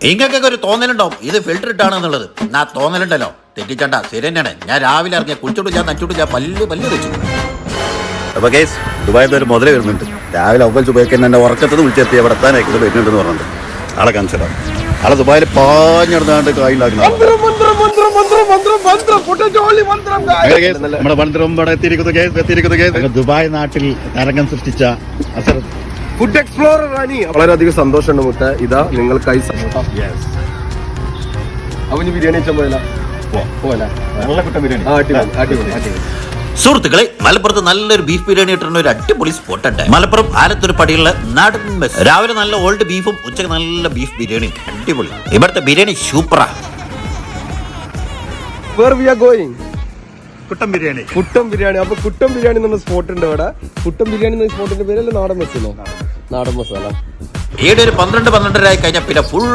ഇങ്ങക്കൊക്കെ ഒരു തോന്നലുണ്ടാവും ഇത് ഫിൽറ്റർ ഇട്ടാണെന്നുള്ളത്. എന്നാ തോന്നലുണ്ടല്ലോ തെറ്റിച്ചണ്ട. ശരി തന്നെയാണ്. ഞാൻ രാവിലെ ഇറങ്ങിയ കുളിച്ചോട്ട് നച്ചോട്ട് പല്ല് വെച്ചു. അപ്പൊ കേസ് ദുബായിൽ ഒരു മുതലേ വരുന്നുണ്ട്. രാവിലെ അവൽ സുബൈക്ക് എന്നെ ഉറക്കത്തിന് വിളിച്ചെത്തി അവിടെ എത്താനായിട്ട് വരുന്നുണ്ടെന്ന് പറഞ്ഞിട്ട് ആളെ കാണിച്ചതാ. ആളെ ദുബായിൽ പാഞ്ഞെടുത്താണ്ട് കായിലാക്കുന്ന നമ്മുടെ മന്ത്രം ഇവിടെ എത്തിയിരിക്കുന്നു. ദുബായ് നാട്ടിൽ തരംഗം സൃഷ്ടിച്ച ഫുഡ് എക്സ്പ്ലോറർ റാണി വളരെയധികം സന്തോഷമുണ്ട് മുട്ട. ഇതാ നിങ്ങൾക്കായി അവന് ബിരിയാണി വെച്ചാൽ പോയല്ല നല്ല കുട്ടൻ ബിരിയാണി. അടിപൊളി. സുഹൃത്തുക്കളെ, മലപ്പുറത്ത് നല്ലൊരു ബീഫ് ബിരിയാണി കിട്ടുന്ന ഒരു അടിപൊളി സ്പോട്ട് ഉണ്ട്. മലപ്പുറം ആലത്തൂർ പടിയുള്ള നാടൻ മെസ്. രാവിലെ നല്ല ഓൾഡ് ബീഫും ഉച്ചക്ക് നല്ല ബീഫ് ബിരിയാണി. അടിപൊളി. ഇവിടുത്തെ ബിരിയാണി സൂപ്പറാ. Where we are going? കുട്ടൻ ബിരിയാണി. അപ്പൊ കുട്ടൻ ബിരിയാണി എന്ന സ്പോട്ട് ഉണ്ട് അവിടെ. കുട്ടൻ ബിരിയാണി എന്ന സ്പോട്ടിന്റെ പേരല്ലേ നാടൻ മെസ്സോ? നാടൻ മസാല. ഈടെ ഒരു 12 ആയി കഴിഞ്ഞാൽ പിന്നെ ഫുൾ